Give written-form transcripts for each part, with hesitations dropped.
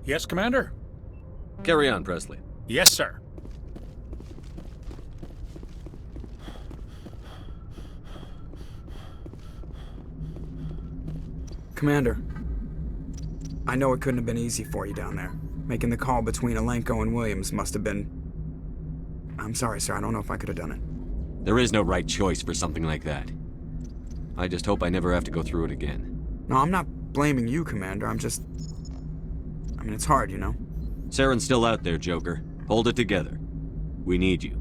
Yes, Commander? Carry on, Presley. Yes, sir. Commander, I know it couldn't have been easy for you down there. Making the call between Alenko and Williams must have been... I'm sorry, sir. I don't know if I could have done it. There is no right choice for something like that. I just hope I never have to go through it again. No, I'm not blaming you, Commander. I'm just... I mean, it's hard, you know? Saren's still out there, Joker. Hold it together. We need you.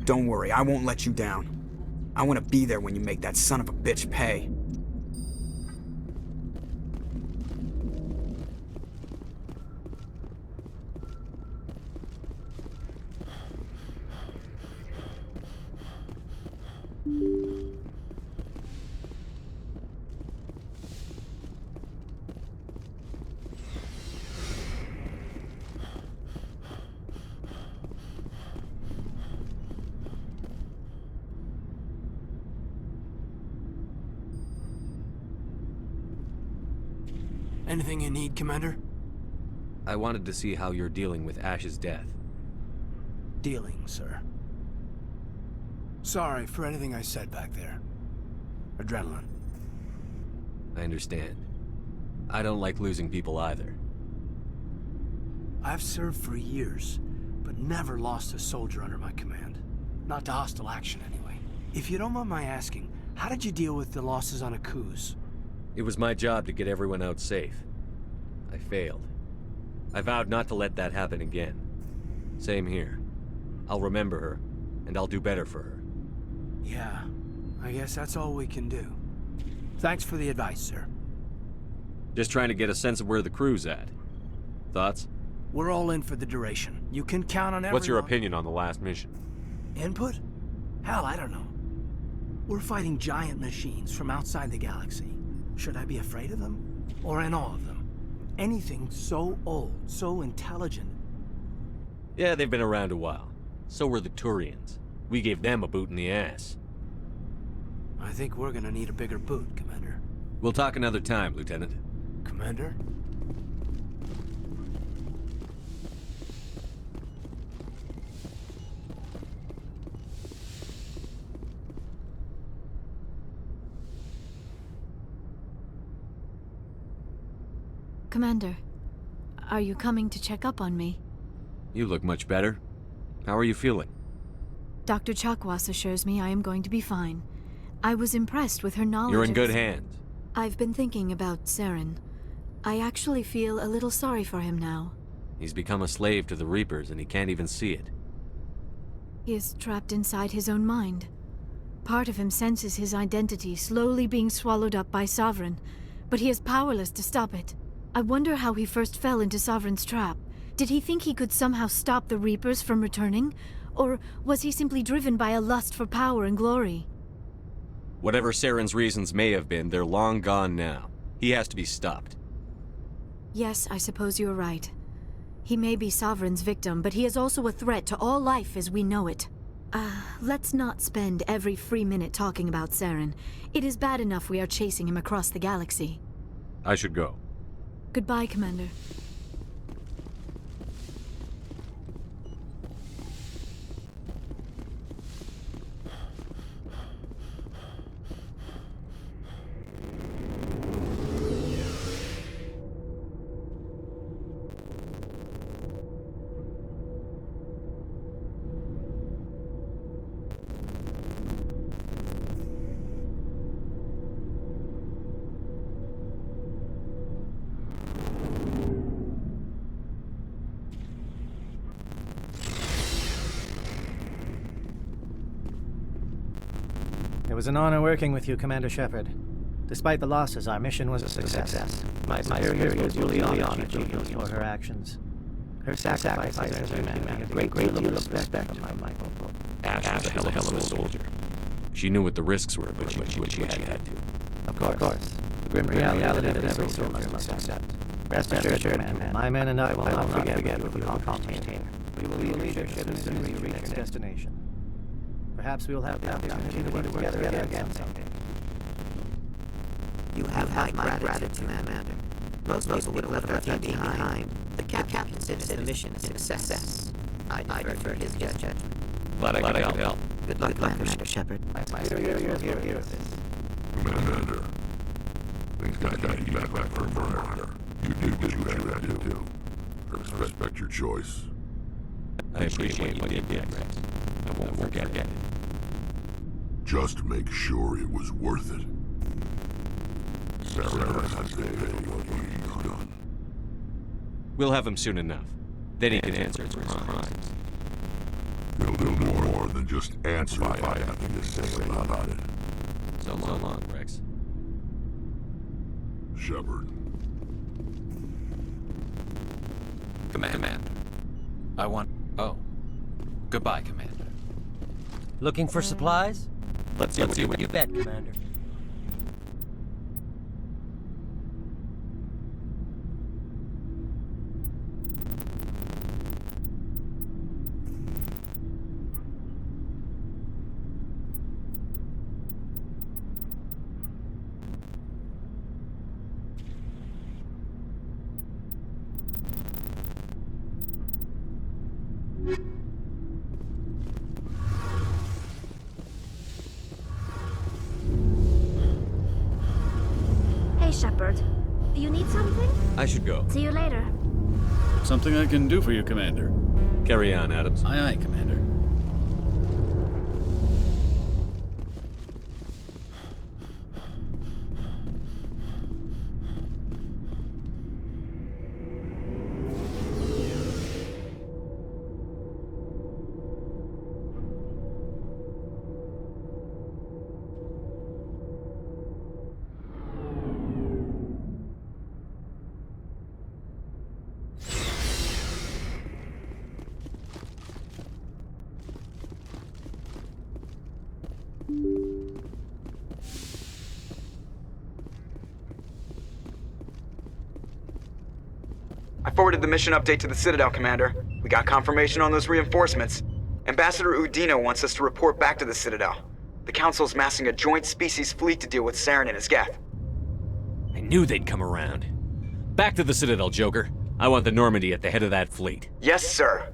Don't worry, I won't let you down. I want to be there when you make that son of a bitch pay. Anything you need, Commander? I wanted to see how you're dealing with Ash's death. Dealing, sir. Sorry for anything I said back there. Adrenaline. I understand. I don't like losing people either. I've served for years, but never lost a soldier under my command. Not to hostile action, anyway. If you don't mind my asking, how did you deal with the losses on Akuz? It was my job to get everyone out safe. I failed. I vowed not to let that happen again. Same here. I'll remember her, and I'll do better for her. Yeah, I guess that's all we can do. Thanks for the advice, sir. Just trying to get a sense of where the crew's at. Thoughts? We're all in for the duration. You can count on everyone. What's your opinion on the last mission? Input? Hell, I don't know. We're fighting giant machines from outside the galaxy. Should I be afraid of them? Or in awe of them? Anything so old, so intelligent. Yeah, they've been around a while. So were the Turians. We gave them a boot in the ass. I think we're gonna need a bigger boot, Commander. We'll talk another time, Lieutenant. Commander? Commander, are you coming to check up on me? You look much better. How are you feeling? Dr. Chakwas assures me I am going to be fine. I was impressed with her knowledge. You're in of good his- hands. I've been thinking about Saren. I actually feel a little sorry for him now. He's become a slave to the Reapers and he can't even see it. He is trapped inside his own mind. Part of him senses his identity slowly being swallowed up by Sovereign, but he is powerless to stop it. I wonder how he first fell into Sovereign's trap. Did he think he could somehow stop the Reapers from returning? Or was he simply driven by a lust for power and glory? Whatever Saren's reasons may have been, they're long gone now. He has to be stopped. Yes, I suppose you're right. He may be Sovereign's victim, but he is also a threat to all life as we know it. Let's not spend every free minute talking about Saren. It is bad enough we are chasing him across the galaxy. I should go. Goodbye, Commander. It was an honor working with you, Commander Shepard. Despite the losses, our mission was a success. My superiors duly honored Julius for her actions. Her sacrifices to humanity had a great deal of respect from my people. Ash was a hell of a soldier. She knew what the risks were, but she had to. Of course. The grim reality that every soldier must accept. Rest assured, my men and I will not forget what we all contain. We will leave your ship as soon as you reach your destination. Perhaps we will have the opportunity to work together again someday. You have my gratitude, Commander. Most people would have left that behind. The captain considers the mission a success. I defer to his judgment. Glad I could help. Good luck, Commander Shepard. My here is this. Commander, things got you back for a murder. You did what you had to do. I respect your choice. I appreciate what you did, Rex. I won't forget it. Just make sure it was worth it. Sarah has to pay what he's done. We'll have him soon enough. Then he can answer for his crimes. He'll do more than just answer by having to say about it. So long, Rex. Shepard. Commander. I want... Oh. Goodbye, Commander. Looking for supplies? Let's see what You bet, Commander. Hey, Shepard. Do you need something? I should go. See you later. Something I can do for you, Commander. Carry on, Adams. Aye, aye, Commander. I forwarded the mission update to the Citadel, Commander. We got confirmation on those reinforcements. Ambassador Udina wants us to report back to the Citadel. The Council's massing a joint species fleet to deal with Saren and his Geth. I knew they'd come around. Back to the Citadel, Joker. I want the Normandy at the head of that fleet. Yes, sir.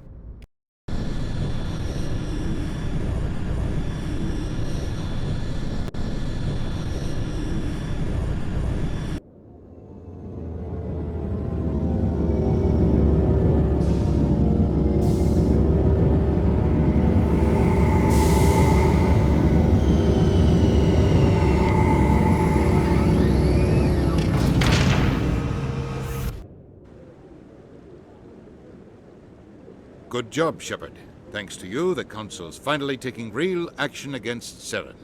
Good job, Shepard. Thanks to you, the Council's finally taking real action against Saren.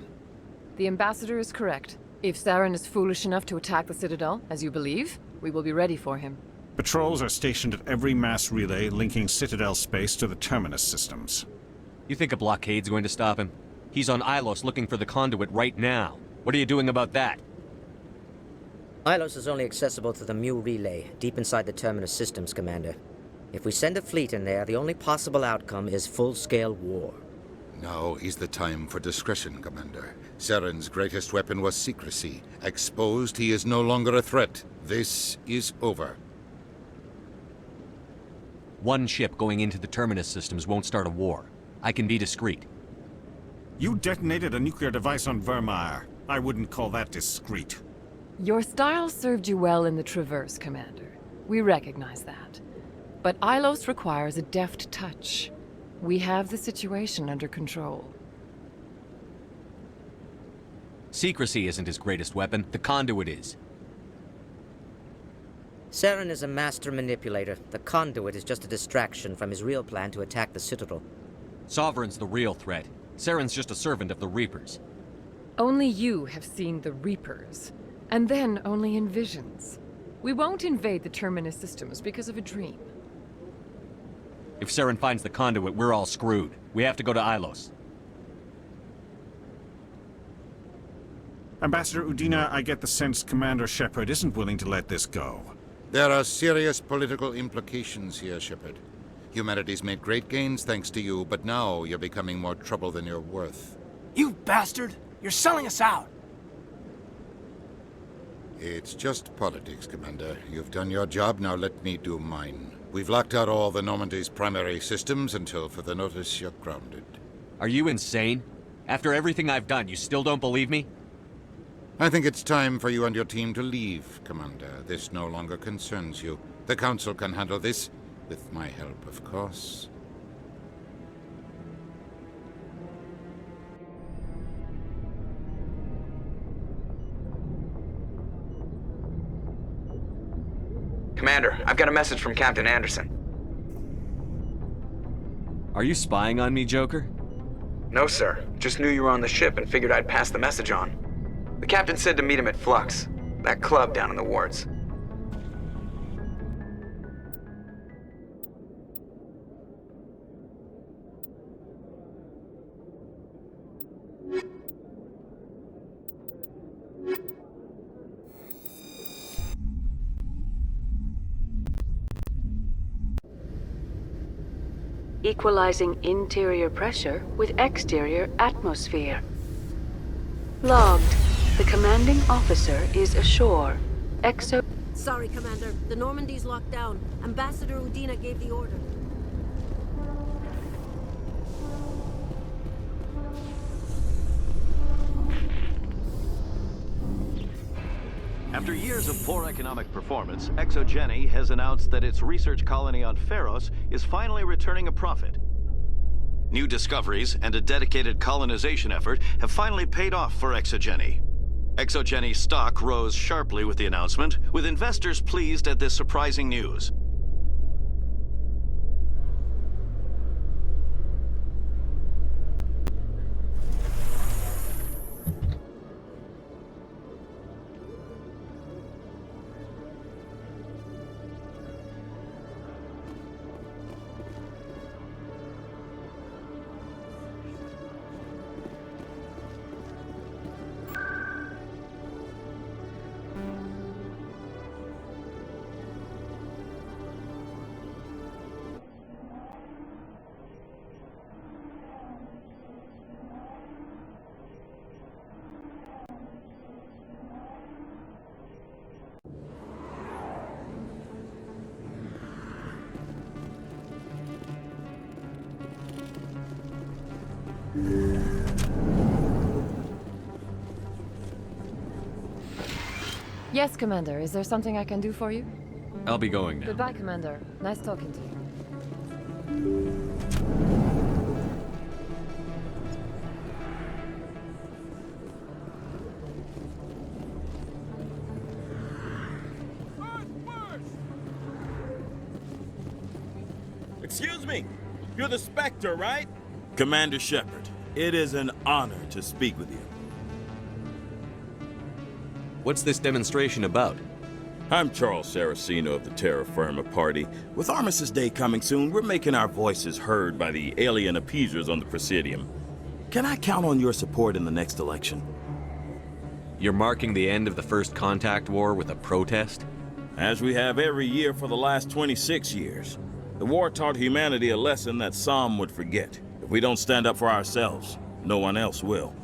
The Ambassador is correct. If Saren is foolish enough to attack the Citadel, as you believe, we will be ready for him. Patrols are stationed at every mass relay linking Citadel space to the Terminus systems. You think a blockade's going to stop him? He's on Ilos looking for the conduit right now. What are you doing about that? Ilos is only accessible to the Mu relay, deep inside the Terminus systems, Commander. If we send a fleet in there, the only possible outcome is full-scale war. Now is the time for discretion, Commander. Saren's greatest weapon was secrecy. Exposed, he is no longer a threat. This is over. One ship going into the Terminus systems won't start a war. I can be discreet. You detonated a nuclear device on Vermeer. I wouldn't call that discreet. Your style served you well in the Traverse, Commander. We recognize that. But Ilos requires a deft touch. We have the situation under control. Secrecy isn't his greatest weapon. The conduit is. Saren is a master manipulator. The conduit is just a distraction from his real plan to attack the Citadel. Sovereign's the real threat. Saren's just a servant of the Reapers. Only you have seen the Reapers, and then only in visions. We won't invade the Terminus systems because of a dream. If Saren finds the conduit, we're all screwed. We have to go to Ilos. Ambassador Udina, I get the sense Commander Shepard isn't willing to let this go. There are serious political implications here, Shepard. Humanity's made great gains thanks to you, but now you're becoming more trouble than you're worth. You bastard! You're selling us out! It's just politics, Commander. You've done your job, now let me do mine. We've locked out all the Normandy's primary systems until further notice you're grounded. Are you insane? After everything I've done, you still don't believe me? I think it's time for you and your team to leave, Commander. This no longer concerns you. The Council can handle this, with my help, of course. Commander, I've got a message from Captain Anderson. Are you spying on me, Joker? No, sir. Just knew you were on the ship and figured I'd pass the message on. The captain said to meet him at Flux, that club down in the wards. Equalizing interior pressure with exterior atmosphere. Logged. The commanding officer is ashore. Sorry, Commander. The Normandy's locked down. Ambassador Udina gave the order. After years of poor economic performance, ExoGeni has announced that its research colony on Pharos is finally returning a profit. New discoveries and a dedicated colonization effort have finally paid off for ExoGeni. ExoGeni stock rose sharply with the announcement, with investors pleased at this surprising news. Yes, Commander. Is there something I can do for you? I'll be going now. Goodbye, Commander. Nice talking to you. Excuse me. You're the Spectre, right? Commander Shepard, it is an honor to speak with you. What's this demonstration about? I'm Charles Saraceno of the Terra Firma Party. With Armistice Day coming soon, we're making our voices heard by the alien appeasers on the Presidium. Can I count on your support in the next election? You're marking the end of the First Contact War with a protest? As we have every year for the last 26 years. The war taught humanity a lesson that some would forget. If we don't stand up for ourselves, no one else will.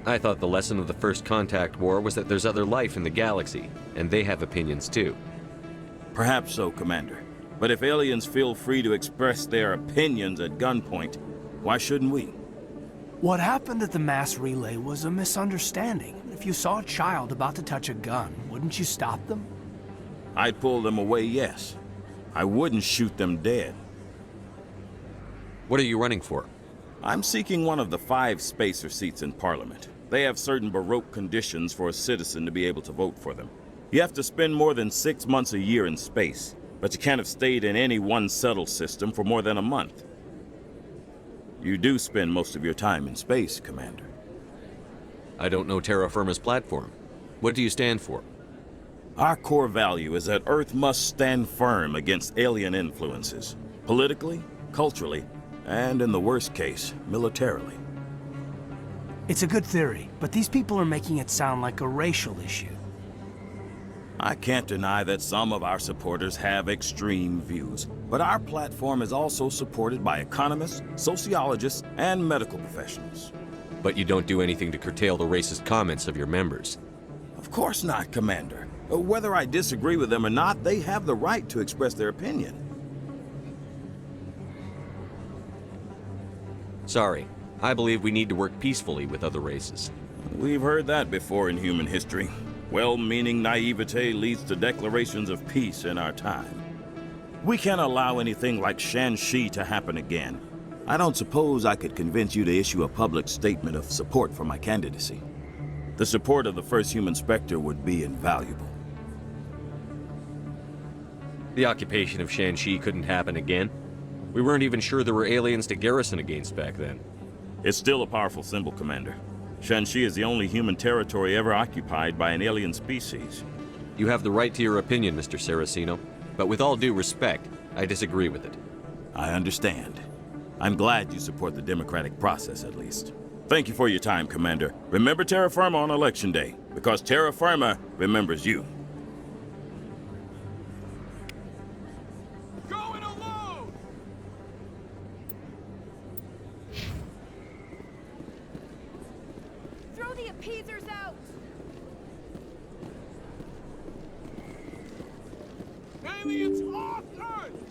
I thought the lesson of the First Contact War was that there's other life in the galaxy, and they have opinions too. Perhaps so, Commander. But if aliens feel free to express their opinions at gunpoint, why shouldn't we? What happened at the mass relay was a misunderstanding. If you saw a child about to touch a gun, wouldn't you stop them? I'd pull them away, yes. I wouldn't shoot them dead. What are you running for? I'm seeking one of the 5 spacer seats in Parliament. They have certain Baroque conditions for a citizen to be able to vote for them. You have to spend more than 6 months a year in space, but you can't have stayed in any one settled system for more than a month. You do spend most of your time in space, Commander. I don't know Terra Firma's platform. What do you stand for? Our core value is that Earth must stand firm against alien influences, politically, culturally, and in the worst case, militarily. It's a good theory, but these people are making it sound like a racial issue. I can't deny that some of our supporters have extreme views, but our platform is also supported by economists, sociologists, and medical professionals. But you don't do anything to curtail the racist comments of your members. Of course not, Commander. Whether I disagree with them or not, they have the right to express their opinion. Sorry. I believe we need to work peacefully with other races. We've heard that before in human history. Well-meaning naivete leads to declarations of peace in our time. We can't allow anything like Shan-Shi to happen again. I don't suppose I could convince you to issue a public statement of support for my candidacy. The support of the first human Spectre would be invaluable. The occupation of Shan-Shi couldn't happen again. We weren't even sure there were aliens to garrison against back then. It's still a powerful symbol, Commander. Shan-Shi is the only human territory ever occupied by an alien species. You have the right to your opinion, Mr. Saraceno, but with all due respect, I disagree with it. I understand. I'm glad you support the democratic process, at least. Thank you for your time, Commander. Remember Terra Firma on Election Day, because Terra Firma remembers you. Throw the appeasers out! Aliens off Earth!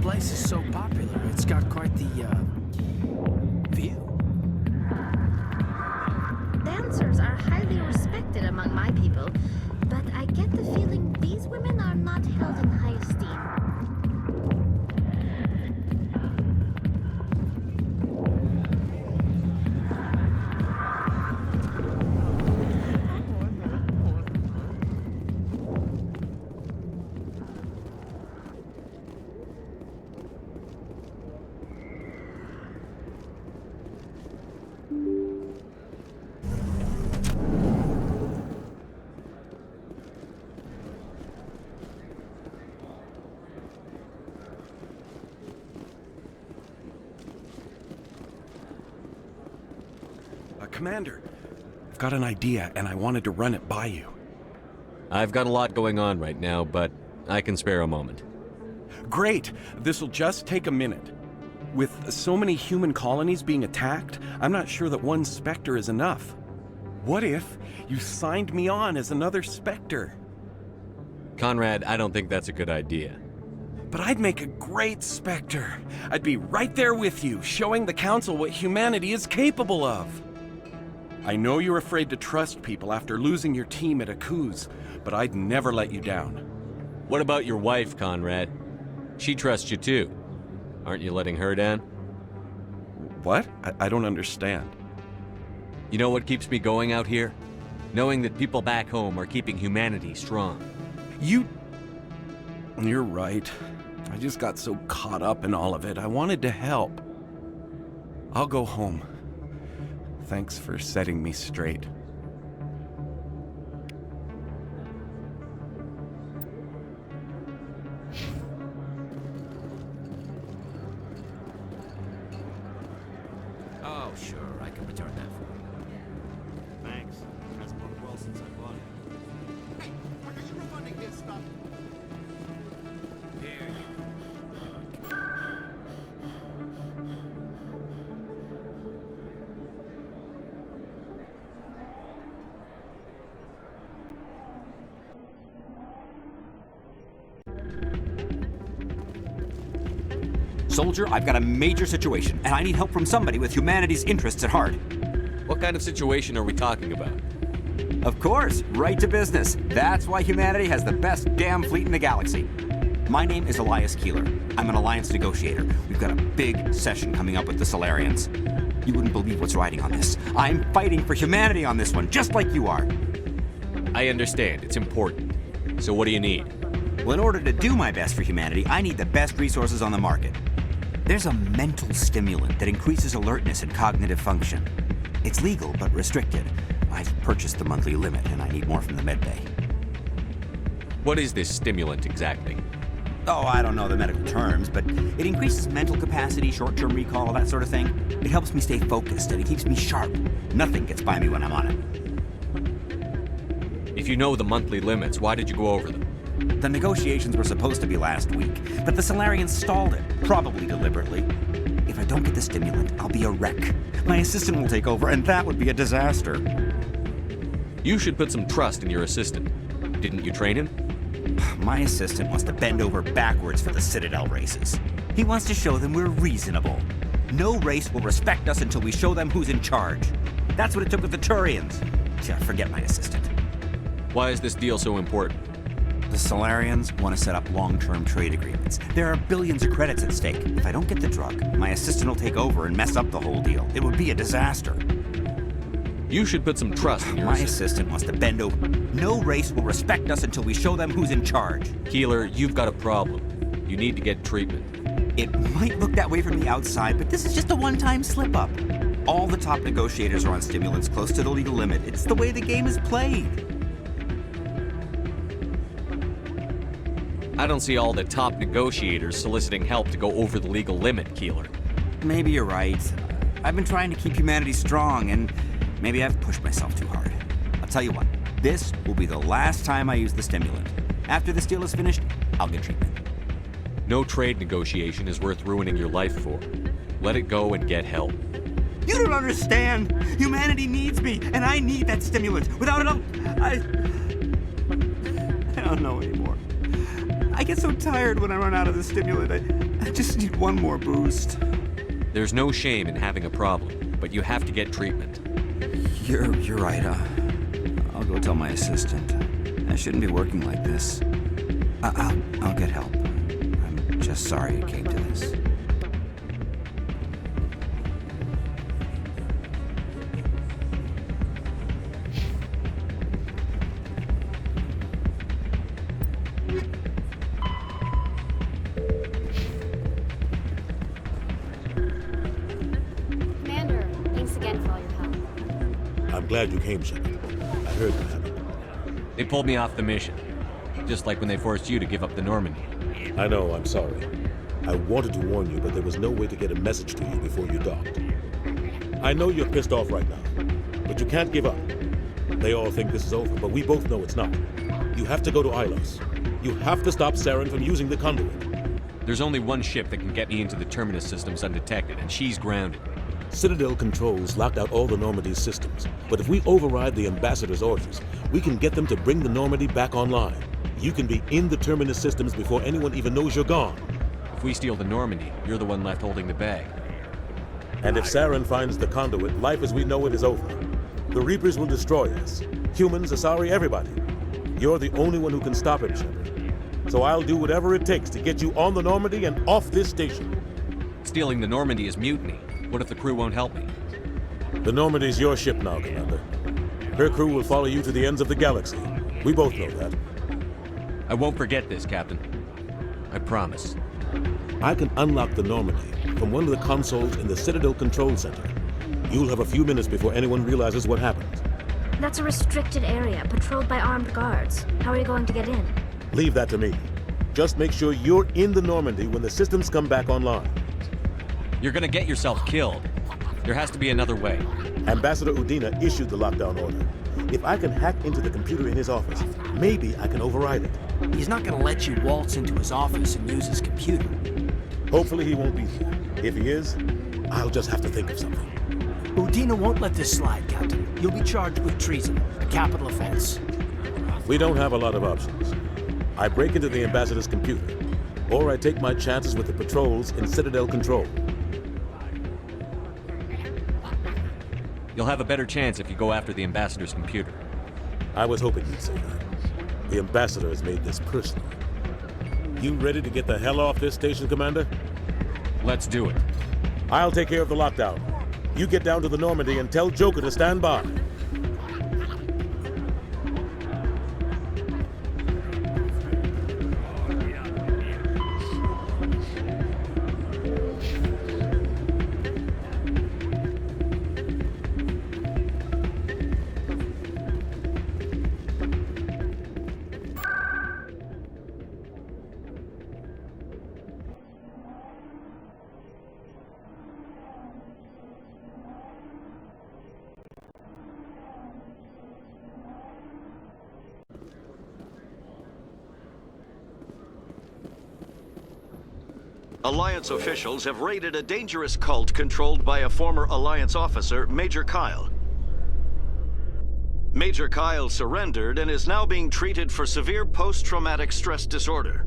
place is so popular. It's got quite the, view. Dancers are highly respected among my people, but I get the feeling these women are not held in high esteem. Commander, I've got an idea, and I wanted to run it by you. I've got a lot going on right now, but I can spare a moment. Great! This'll just take a minute. With so many human colonies being attacked, I'm not sure that one Spectre is enough. What if you signed me on as another Spectre? Conrad, I don't think that's a good idea. But I'd make a great Spectre. I'd be right there with you, showing the Council what humanity is capable of. I know you're afraid to trust people after losing your team at Akuz, but I'd never let you down. What about your wife, Conrad? She trusts you too. Aren't you letting her down? What? I don't understand. You know what keeps me going out here? Knowing that people back home are keeping humanity strong. You're right. I just got so caught up in all of it. I wanted to help. I'll go home. Thanks for setting me straight. Oh, sure, I can return that for you. Thanks. That's worked well since I bought it. Hey, when are you refunding this stuff? Here you go. Soldier, I've got a major situation, and I need help from somebody with humanity's interests at heart. What kind of situation are we talking about? Of course, right to business. That's why humanity has the best damn fleet in the galaxy. My name is Elias Keeler. I'm an alliance negotiator. We've got a big session coming up with the Solarians. You wouldn't believe what's riding on this. I'm fighting for humanity on this one, just like you are. I understand. It's important. So what do you need? Well, in order to do my best for humanity, I need the best resources on the market. There's a mental stimulant that increases alertness and cognitive function. It's legal, but restricted. I've purchased the monthly limit, and I need more from the medbay. What is this stimulant exactly? Oh, I don't know the medical terms, but it increases mental capacity, short-term recall, that sort of thing. It helps me stay focused, and it keeps me sharp. Nothing gets by me when I'm on it. If you know the monthly limits, why did you go over them? The negotiations were supposed to be last week, but the Solarians stalled it, probably deliberately. If I don't get the stimulant, I'll be a wreck. My assistant will take over, and that would be a disaster. You should put some trust in your assistant. Didn't you train him? My assistant wants to bend over backwards for the Citadel races. He wants to show them we're reasonable. No race will respect us until we show them who's in charge. That's what it took with the Turians. Yeah, forget my assistant. Why is this deal so important? The Solarians want to set up long-term trade agreements. There are billions of credits at stake. If I don't get the drug, my assistant will take over and mess up the whole deal. It would be a disaster. You should put some trust in your My assistant wants to bend over. No race will respect us until we show them who's in charge. Keeler, you've got a problem. You need to get treatment. It might look that way from the outside, but this is just a one-time slip-up. All the top negotiators are on stimulants close to the legal limit. It's the way the game is played. I don't see all the top negotiators soliciting help to go over the legal limit, Keeler. Maybe you're right. I've been trying to keep humanity strong, and maybe I've pushed myself too hard. I'll tell you what, this will be the last time I use the stimulant. After this deal is finished, I'll get treatment. No trade negotiation is worth ruining your life for. Let it go and get help. You don't understand! Humanity needs me, and I need that stimulant. Without it, I don't know anymore. I get so tired when I run out of the stimulant. I just need one more boost. There's no shame in having a problem, but you have to get treatment. You're right. I'll go tell my assistant. I shouldn't be working like this. I'll get help. I'm just sorry it came to this. Commander, thanks again for all your help. I'm glad you came, Shepard. I heard what happened. They pulled me off the mission. Just like when they forced you to give up the Normandy. I know, I'm sorry. I wanted to warn you, but there was no way to get a message to you before you docked. I know you're pissed off right now, but you can't give up. They all think this is over, but we both know it's not. You have to go to Ilos. You have to stop Saren from using the conduit. There's only one ship that can get me into the Terminus systems undetected, and she's grounded. Citadel controls locked out all the Normandy's systems, but if we override the Ambassador's orders, we can get them to bring the Normandy back online. You can be in the Terminus systems before anyone even knows you're gone. If we steal the Normandy, you're the one left holding the bag. And if Saren finds the conduit, life as we know it is over. The Reapers will destroy us. Humans, Asari, everybody. You're the only one who can stop him, Shepard. So I'll do whatever it takes to get you on the Normandy and off this station. Stealing the Normandy is mutiny. What if the crew won't help me? The Normandy's your ship now, Commander. Her crew will follow you to the ends of the galaxy. We both know that. I won't forget this, Captain. I promise. I can unlock the Normandy from one of the consoles in the Citadel Control Center. You'll have a few minutes before anyone realizes what happened. That's a restricted area, patrolled by armed guards. How are you going to get in? Leave that to me. Just make sure you're in the Normandy when the systems come back online. You're gonna get yourself killed. There has to be another way. Ambassador Udina issued the lockdown order. If I can hack into the computer in his office, maybe I can override it. He's not gonna let you waltz into his office and use his computer. Hopefully he won't be there. If he is, I'll just have to think of something. Udina won't let this slide, Captain. You'll be charged with treason, a capital offense. We don't have a lot of options. I break into the Ambassador's computer, or I take my chances with the patrols in Citadel Control. You'll have a better chance if you go after the Ambassador's computer. I was hoping you'd say that. The Ambassador has made this personal. You ready to get the hell off this station, Commander? Let's do it. I'll take care of the lockdown. You get down to the Normandy and tell Joker to stand by. Alliance officials have raided a dangerous cult controlled by a former Alliance officer, Major Kyle. Major Kyle surrendered and is now being treated for severe post-traumatic stress disorder.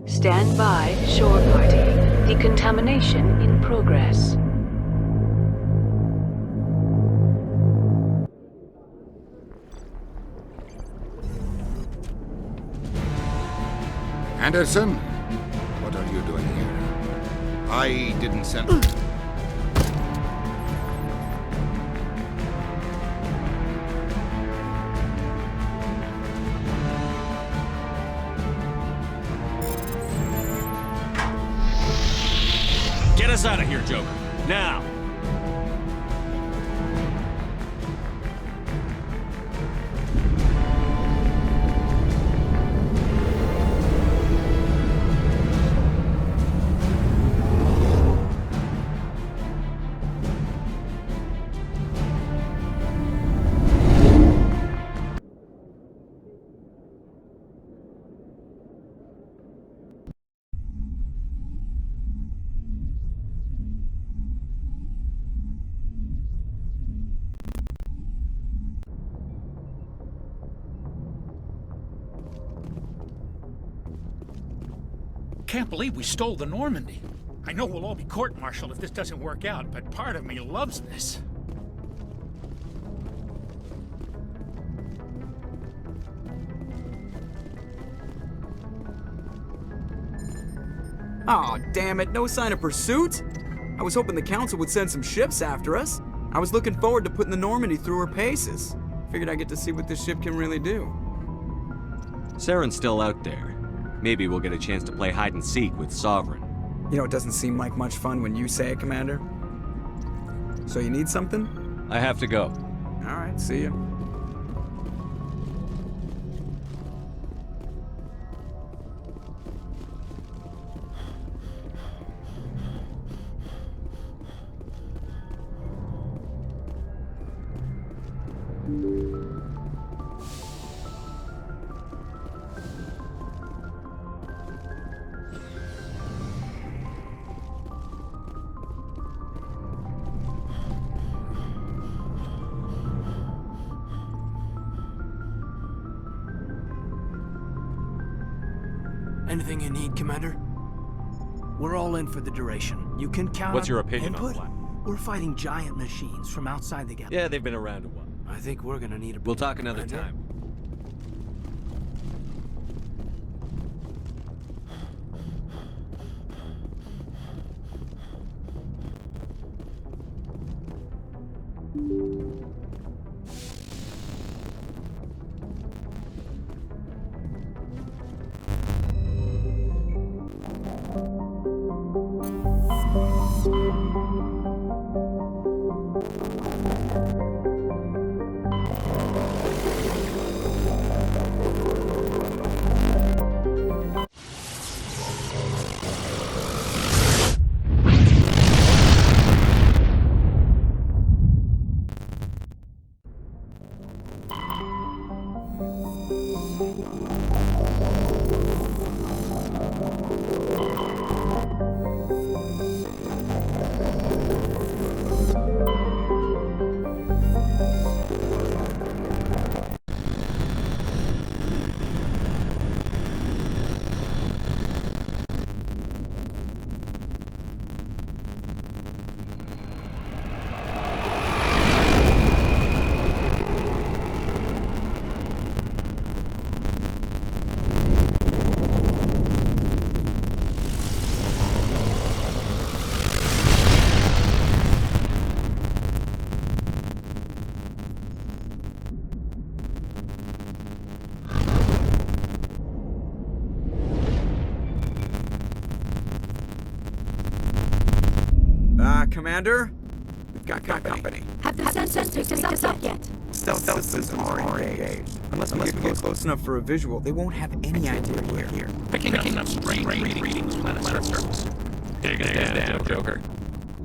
Stand by, shore party. Decontamination in progress. Anderson? What are you doing here? I didn't send... Get us out of here, Joker. Now! Can't believe we stole the Normandy. I know we'll all be court-martialed if this doesn't work out, but part of me loves this. Aw, damn it, no sign of pursuit? I was hoping the Council would send some ships after us. I was looking forward to putting the Normandy through her paces. Figured I'd get to see what this ship can really do. Saren's still out there. Maybe we'll get a chance to play hide-and-seek with Sovereign. You know, it doesn't seem like much fun when you say it, Commander. So you need something? I have to go. All right, see ya. Anything you need, Commander? We're all in for the duration. You can count What's on your opinion input? on Black? We're fighting giant machines from outside the galaxy. Yeah, they've been around a while. I think we're gonna need a... We'll talk another Commander. time. Commander. We've got company. Have the sensors picked us up yet? Stealth systems are engaged. Unless we get close enough for a visual, they won't have any idea we're here. Picking up strange readings from the surface. Dig it down, Joker.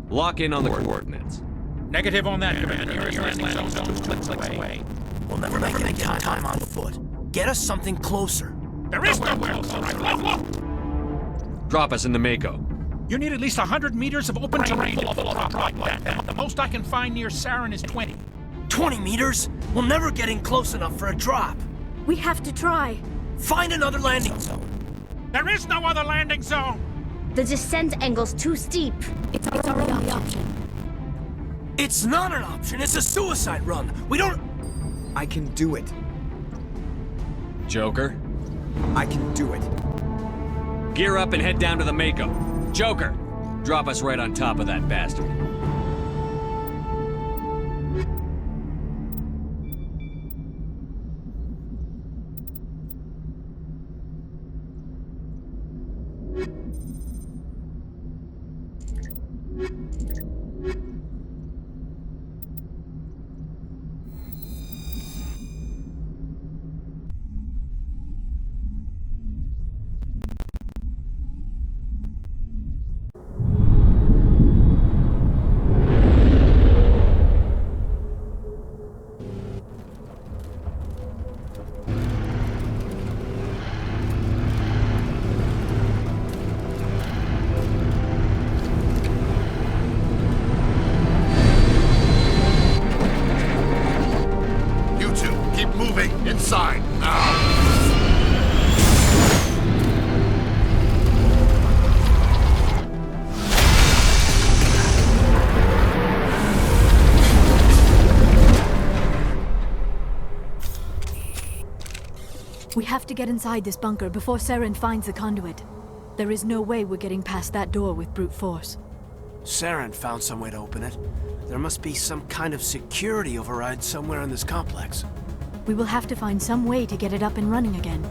Lock in on the coordinates. Negative on that, Commander. Your landing zone 2 clicks away. We'll never make any time on foot. Get us something closer. There is no closer. Look. Drop us in the Mako. You need at least 100 meters of open terrain to pull a drop like that. The most I can find near Saren is 20. 20 meters? We'll never get in close enough for a drop. We have to try. Find another landing zone. There is no other landing zone. The descent angle's too steep. It's our only option. It's not an option. It's a suicide run. We don't... I can do it. Joker? I can do it. Gear up and head down to the Mako. Joker, drop us right on top of that bastard. Inside, now! We have to get inside this bunker before Saren finds the conduit. There is no way we're getting past that door with brute force. Saren found some way to open it. There must be some kind of security override somewhere in this complex. We will have to find some way to get it up and running again.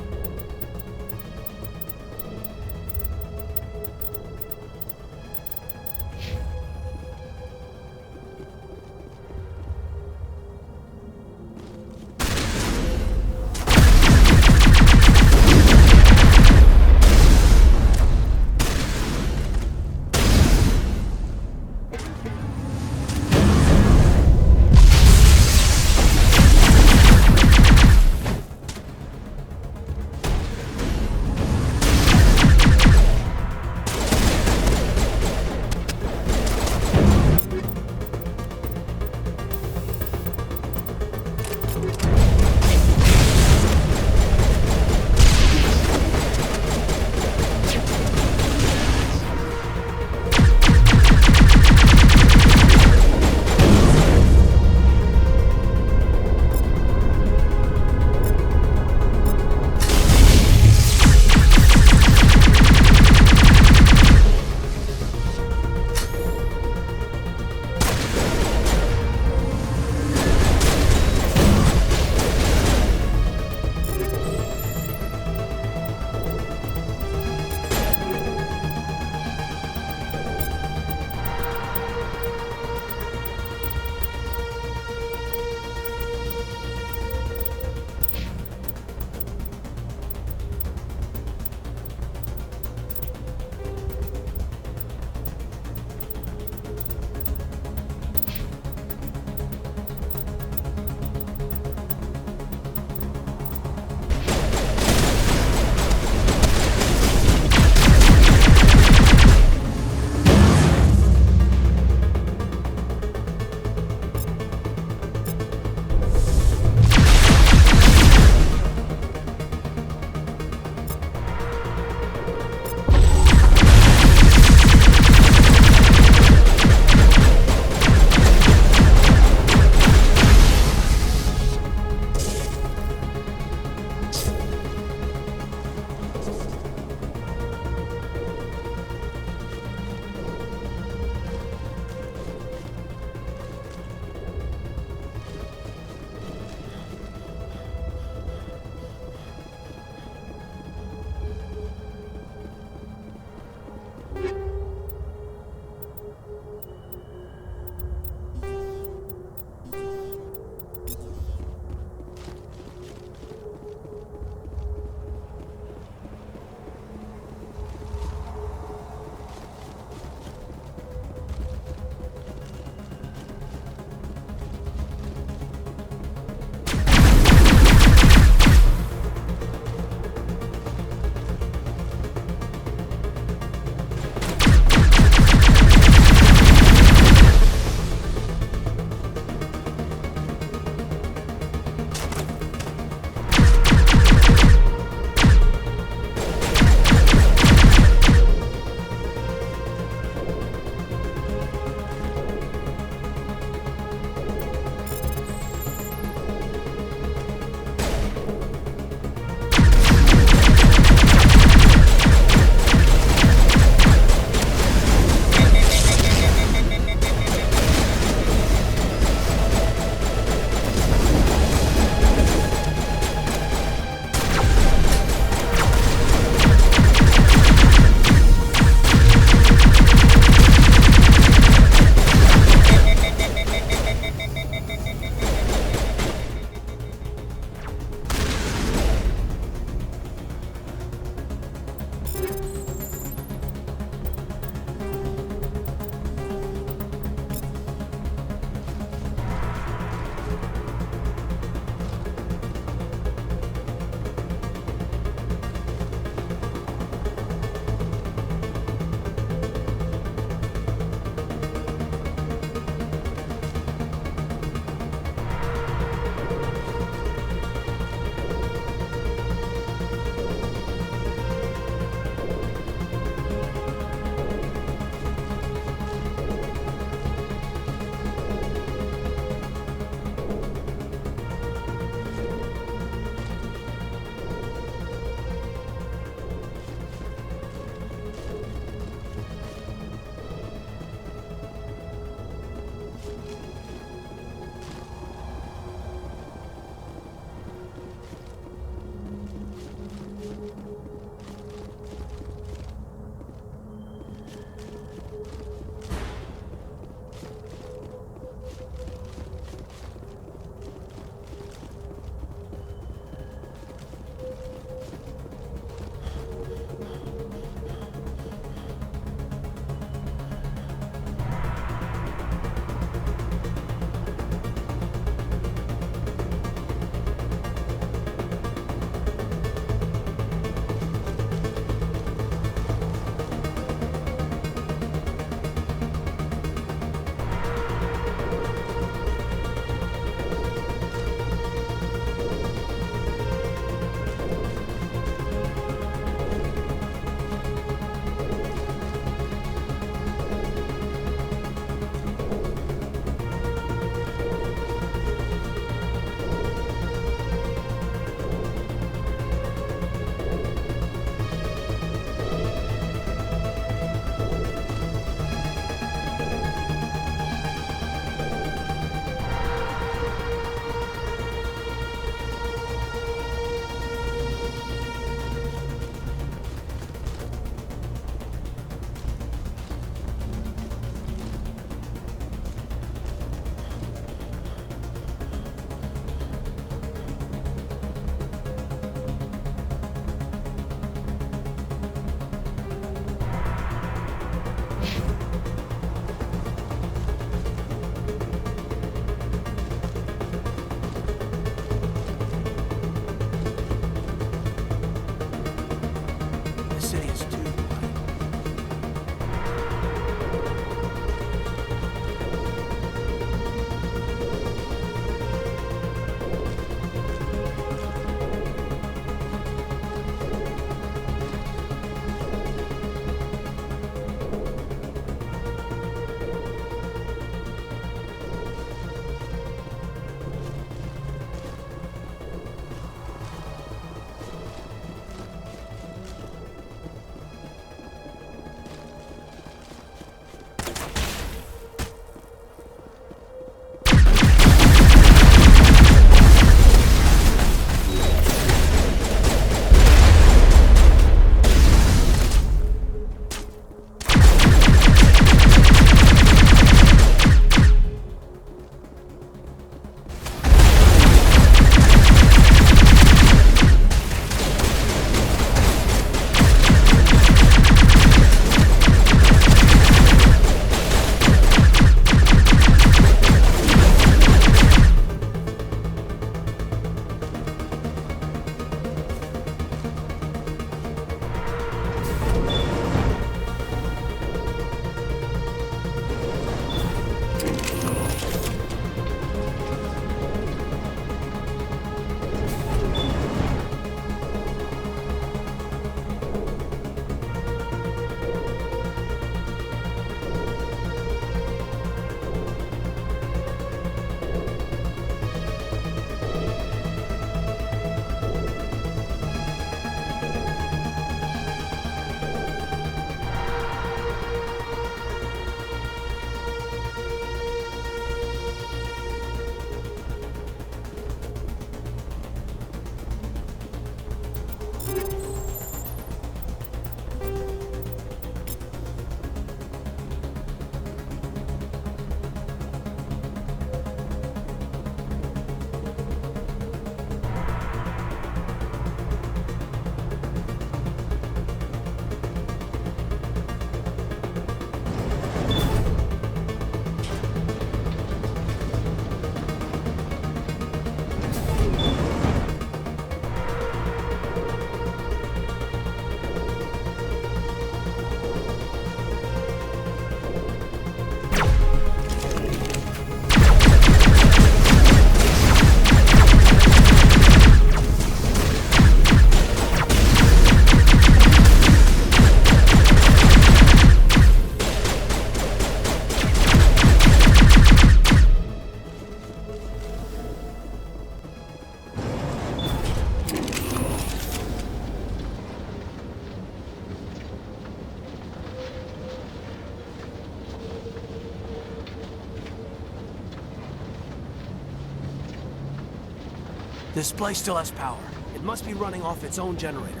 This place still has power. It must be running off its own generator.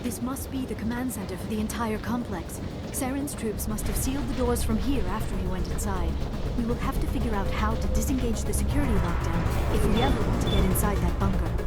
This must be the command center for the entire complex. Saren's troops must have sealed the doors from here after he went inside. We will have to figure out how to disengage the security lockdown if we ever want to get inside that bunker.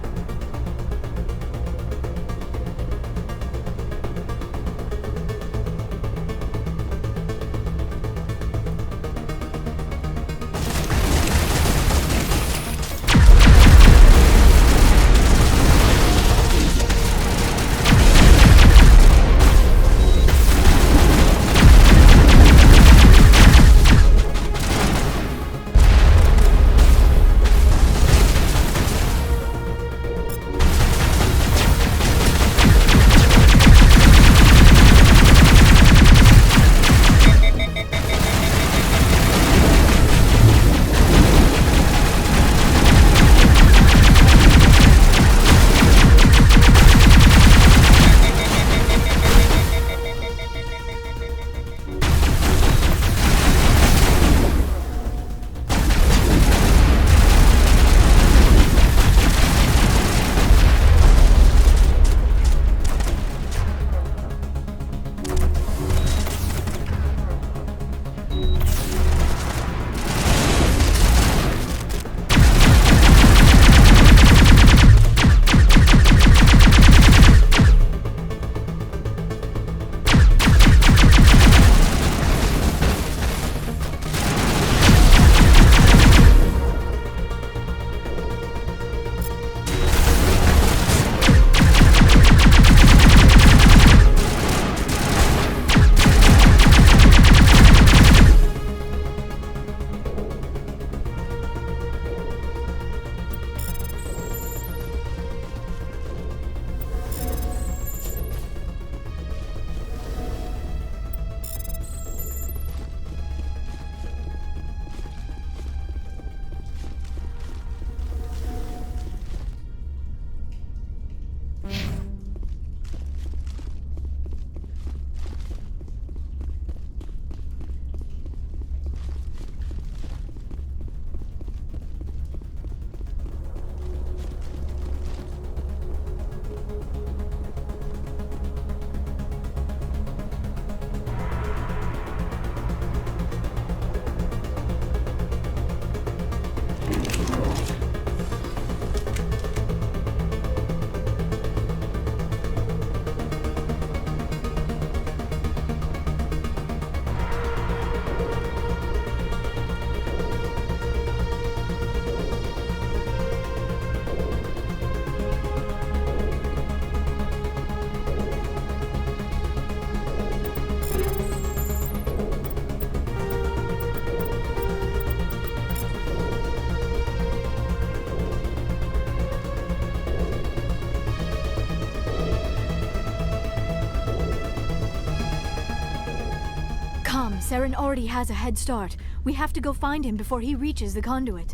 Saren already has a head start. We have to go find him before he reaches the conduit.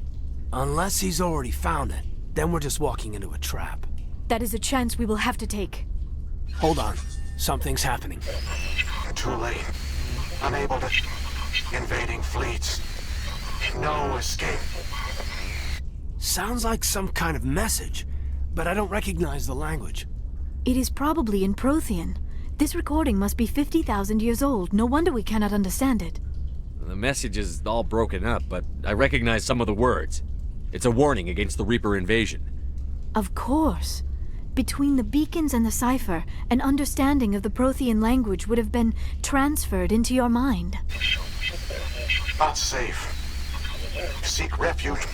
Unless he's already found it, then we're just walking into a trap. That is a chance we will have to take. Hold on. Something's happening. Too late. Unable to... Invading fleets. No escape. Sounds like some kind of message, but I don't recognize the language. It is probably in Prothean. This recording must be 50,000 years old. No wonder we cannot understand it. The message is all broken up, but I recognize some of the words. It's a warning against the Reaper invasion. Of course. Between the beacons and the cipher, an understanding of the Prothean language would have been transferred into your mind. Not safe. Seek refuge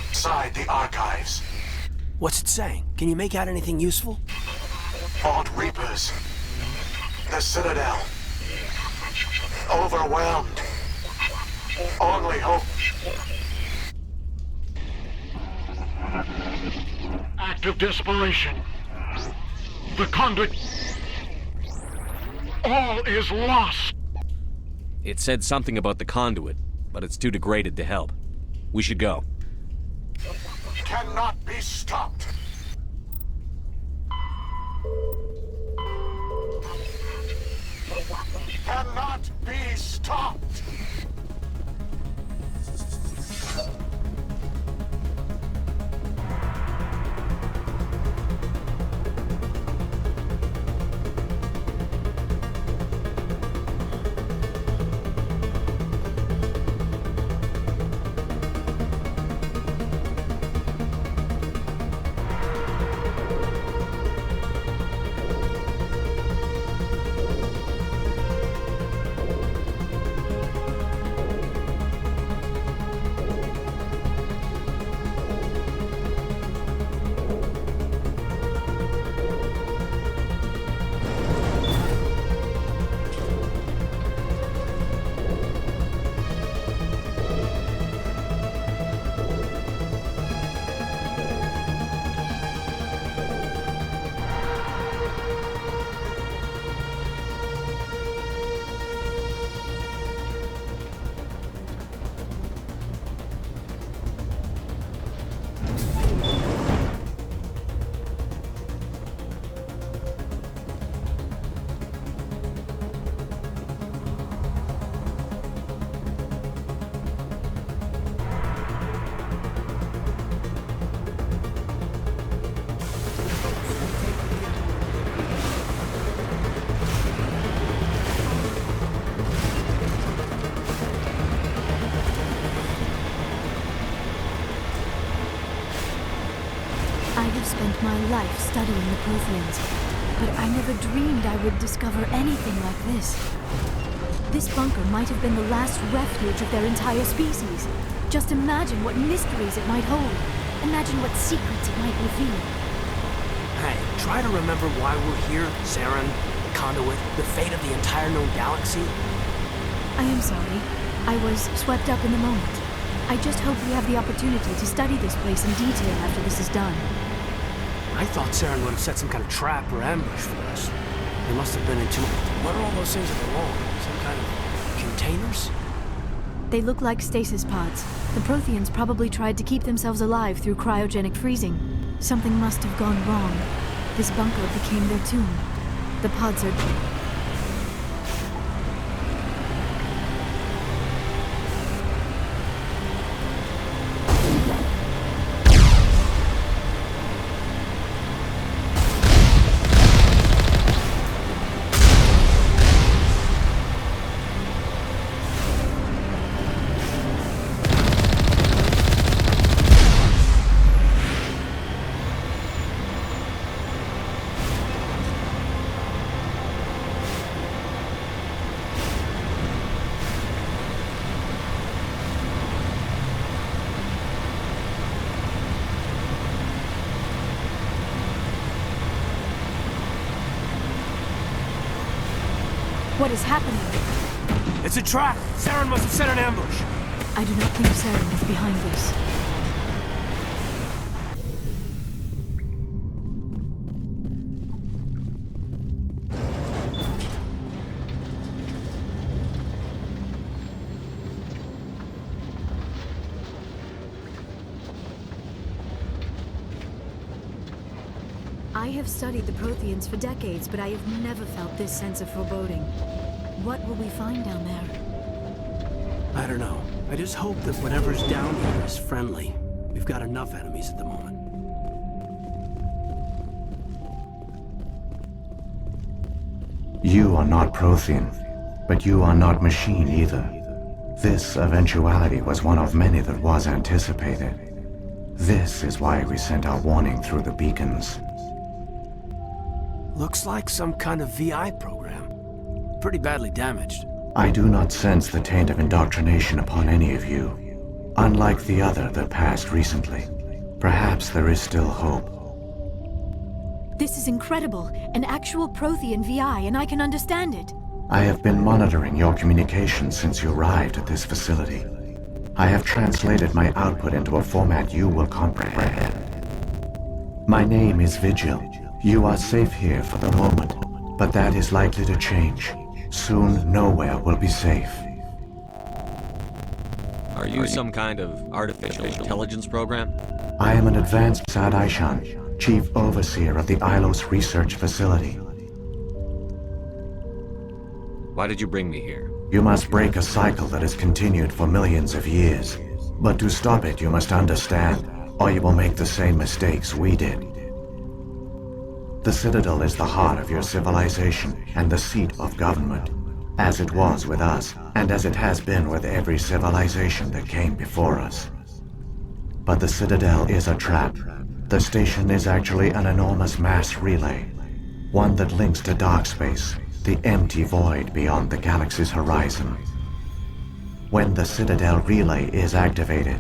inside the archives. What's it saying? Can you make out anything useful? Vault Reapers. The Citadel. Overwhelmed. Only hope. Act of desperation. The conduit. All is lost. It said something about the conduit, but it's too degraded to help. We should go. Cannot be stopped. Cannot be stopped. spent my life studying the Protheans, but I never dreamed I would discover anything like this. This bunker might have been the last refuge of their entire species. Just imagine what mysteries it might hold. Imagine what secrets it might reveal. Hey, try to remember why we're here, Saren, Conduit, the fate of the entire known galaxy. I am sorry. I was swept up in the moment. I just hope we have the opportunity to study this place in detail after this is done. I thought Saren would have set some kind of trap or ambush for us. They must have been in too... What are all those things at the wall? Some kind of containers? They look like stasis pods. The Protheans probably tried to keep themselves alive through cryogenic freezing. Something must have gone wrong. This bunker became their tomb. The pods are... What is happening? It's a trap! Saren must have set an ambush! I do not think Saren is behind this. I have studied the Protheans for decades, but I have never felt this sense of foreboding. What will we find down there? I don't know. I just hope that whatever's down here is friendly. We've got enough enemies at the moment. You are not Prothean, but you are not machine either. This eventuality was one of many that was anticipated. This is why we sent our warning through the beacons. Looks like some kind of VI program. Pretty badly damaged. I do not sense the taint of indoctrination upon any of you. Unlike the other that passed recently. Perhaps there is still hope. This is incredible. An actual Prothean VI, and I can understand it. I have been monitoring your communications since you arrived at this facility. I have translated my output into a format you will comprehend. My name is Vigil. You are safe here for the moment, but that is likely to change. Soon, nowhere will be safe. Are you some kind of artificial intelligence program? I am an advanced Sad-Ishan, Chief Overseer of the Ilos Research Facility. Why did you bring me here? You must break a cycle that has continued for millions of years. But to stop it, you must understand, or you will make the same mistakes we did. The Citadel is the heart of your civilization and the seat of government, as it was with us, and as it has been with every civilization that came before us. But the Citadel is a trap. The station is actually an enormous mass relay, one that links to dark space, the empty void beyond the galaxy's horizon. When the Citadel relay is activated,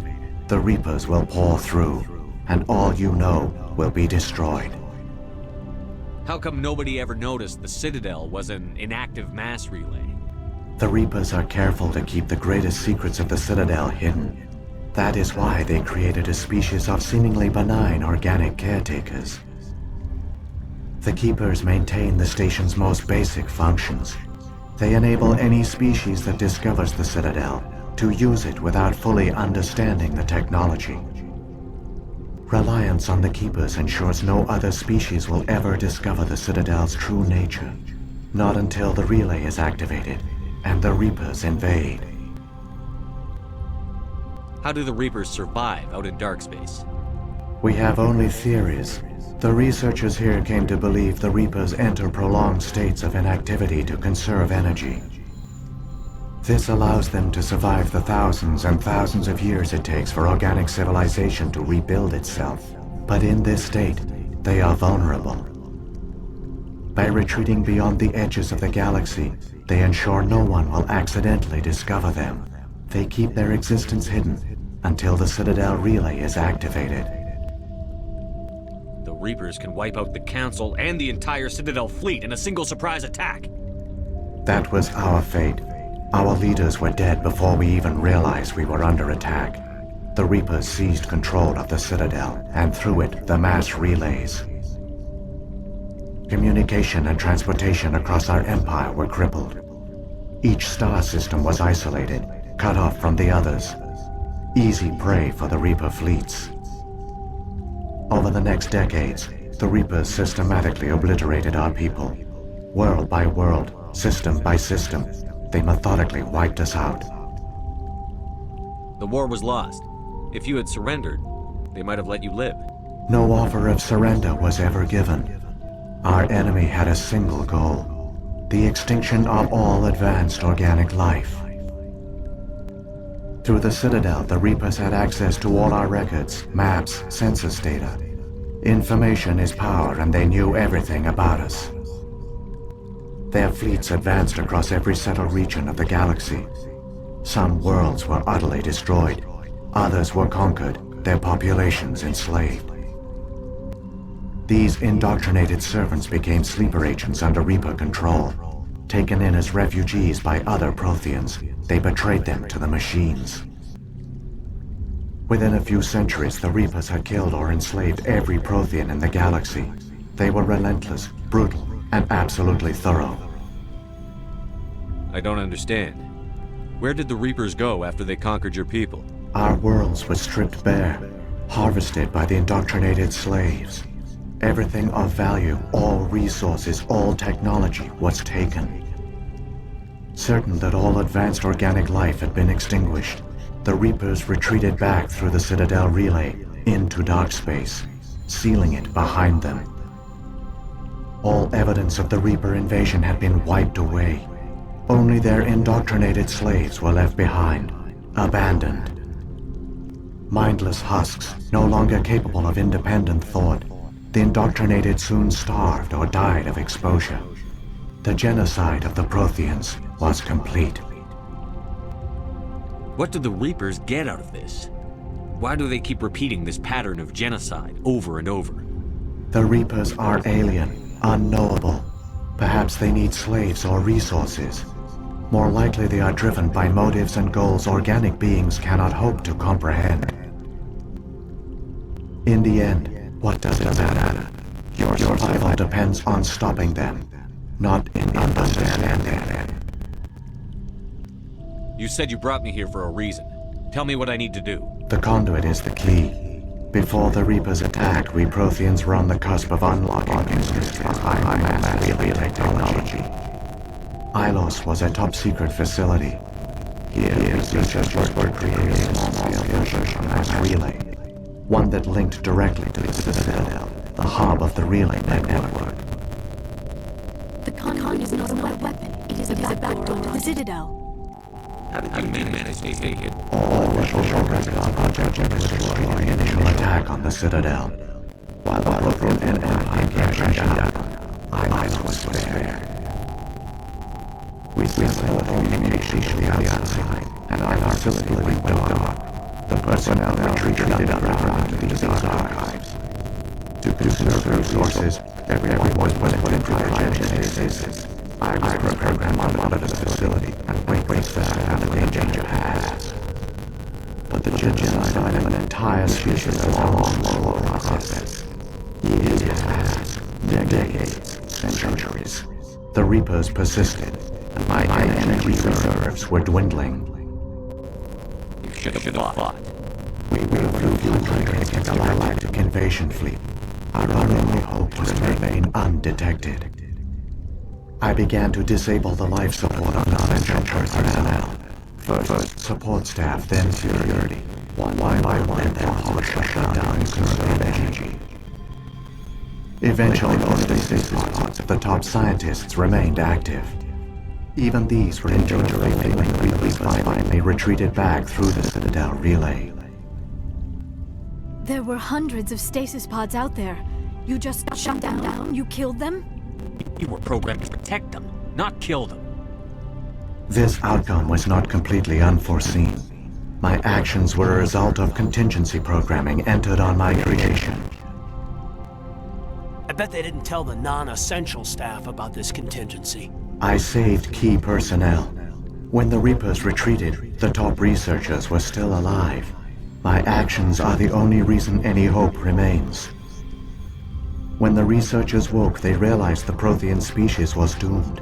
the Reapers will pour through, and all you know will be destroyed. How come nobody ever noticed the Citadel was an inactive mass relay? The Reapers are careful to keep the greatest secrets of the Citadel hidden. That is why they created a species of seemingly benign organic caretakers. The Keepers maintain the station's most basic functions. They enable any species that discovers the Citadel to use it without fully understanding the technology. Reliance on the Keepers ensures no other species will ever discover the Citadel's true nature. Not until the relay is activated and the Reapers invade. How do the Reapers survive out in dark space? We have only theories. The researchers here came to believe the Reapers enter prolonged states of inactivity to conserve energy. This allows them to survive the thousands and thousands of years it takes for organic civilization to rebuild itself. But in this state, they are vulnerable. By retreating beyond the edges of the galaxy, they ensure no one will accidentally discover them. They keep their existence hidden until the Citadel relay is activated. The Reapers can wipe out the Council and the entire Citadel fleet in a single surprise attack. That was our fate. Our leaders were dead before we even realized we were under attack. The Reapers seized control of the Citadel, and through it, the mass relays. Communication and transportation across our empire were crippled. Each star system was isolated, cut off from the others. Easy prey for the Reaper fleets. Over the next decades, the Reapers systematically obliterated our people. World by world, system by system, they methodically wiped us out. The war was lost. If you had surrendered, they might have let you live. No offer of surrender was ever given. Our enemy had a single goal: the extinction of all advanced organic life. Through the Citadel, the Reapers had access to all our records, maps, census data. Information is power, and they knew everything about us. Their fleets advanced across every settled region of the galaxy. Some worlds were utterly destroyed. Others were conquered, their populations enslaved. These indoctrinated servants became sleeper agents under Reaper control. Taken in as refugees by other Protheans, they betrayed them to the machines. Within a few centuries, the Reapers had killed or enslaved every Prothean in the galaxy. They were relentless, brutal, and absolutely thorough. I don't understand. Where did the Reapers go after they conquered your people? Our worlds were stripped bare, harvested by the indoctrinated slaves. Everything of value, all resources, all technology was taken. Certain that all advanced organic life had been extinguished, the Reapers retreated back through the Citadel relay into dark space, sealing it behind them. All evidence of the Reaper invasion had been wiped away. Only their indoctrinated slaves were left behind, abandoned. Mindless husks, no longer capable of independent thought, the indoctrinated soon starved or died of exposure. The genocide of the Protheans was complete. What do the Reapers get out of this? Why do they keep repeating this pattern of genocide over and over? The Reapers are alien, unknowable. Perhaps they need slaves or resources. More likely they are driven by motives and goals organic beings cannot hope to comprehend. In the end, what does it matter? Your survival depends on stopping them, not in understanding them. You said you brought me here for a reason. Tell me what I need to do. The conduit is the key. Before the Reapers attacked, we Protheans were on the cusp of unlocking Industry's high-mass relay technology. Ilos was a top-secret facility. Here, researchers were creating a small-scale version of mass relay, one that linked directly to the Citadel, the hub of the relay network. The conduit is not a weapon. It is a backdoor to the Citadel. How did you manage to take it? All initial progress on Project was destroying the initial attack on the Citadel. While the Prothean Empire came crashing down, Ilos was spared. We sent all communication to the outside, and our facility went dark. The personnel retreated underground to these archives. To conserve resources, everyone was put in cryogenesis. I was programmed to monitor the facility and break fast out of the danger paths. But the genocide of an entire species is a long, slow process. Years passed, decades, centuries. The Reapers persisted, and my energy reserves were dwindling. You should have fought. We flew through against a galactic invasion fleet. Our only hope was to remain undetected. I began to disable the life support of non-essential personnel. First support staff, then security. One by one, their hull shut down and conserve energy. Eventually, only the stasis pods of the top scientists remained active. Even these were in danger of failing when we finally retreated back through the Citadel relay. There were hundreds of stasis pods out there. You just shut them down? You killed them? You were programmed to protect them, not kill them. This outcome was not completely unforeseen. My actions were a result of contingency programming entered on my creation. I bet they didn't tell the non-essential staff about this contingency. I saved key personnel. When the Reapers retreated, the top researchers were still alive. My actions are the only reason any hope remains. When the researchers woke, they realized the Prothean species was doomed.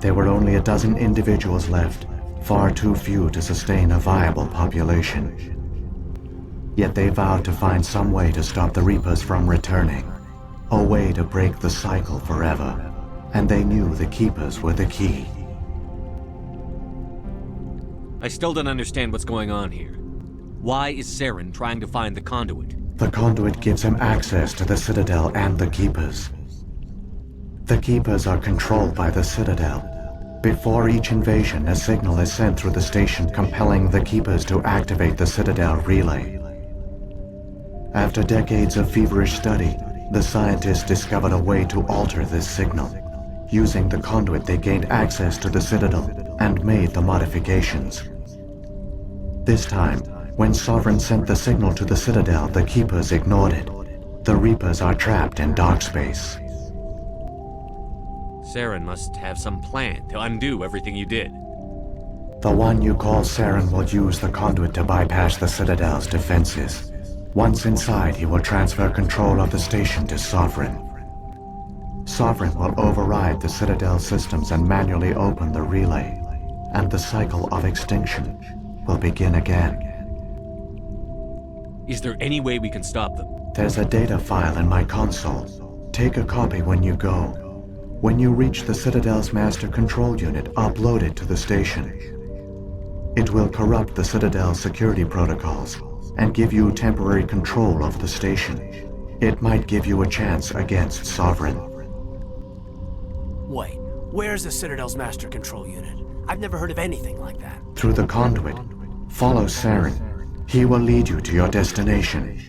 There were only a dozen individuals left, far too few to sustain a viable population. Yet they vowed to find some way to stop the Reapers from returning, a way to break the cycle forever. And they knew the Keepers were the key. I still don't understand what's going on here. Why is Saren trying to find the conduit? The conduit gives him access to the Citadel and the Keepers. The Keepers are controlled by the Citadel. Before each invasion, a signal is sent through the station compelling the Keepers to activate the Citadel relay. After decades of feverish study, the scientists discovered a way to alter this signal. Using the conduit, they gained access to the Citadel and made the modifications. This time, when Sovereign sent the signal to the Citadel, the Keepers ignored it. The Reapers are trapped in dark space. Saren must have some plan to undo everything you did. The one you call Saren will use the conduit to bypass the Citadel's defenses. Once inside, he will transfer control of the station to Sovereign. Sovereign will override the Citadel systems and manually open the relay, and the cycle of extinction will begin again. Is there any way we can stop them? There's a data file in my console. Take a copy when you go. When you reach the Citadel's master control unit, upload it to the station. It will corrupt the Citadel's security protocols and give you temporary control of the station. It might give you a chance against Sovereign. Wait, where's the Citadel's master control unit? I've never heard of anything like that. Through the conduit, follow Saren. He will lead you to your destination.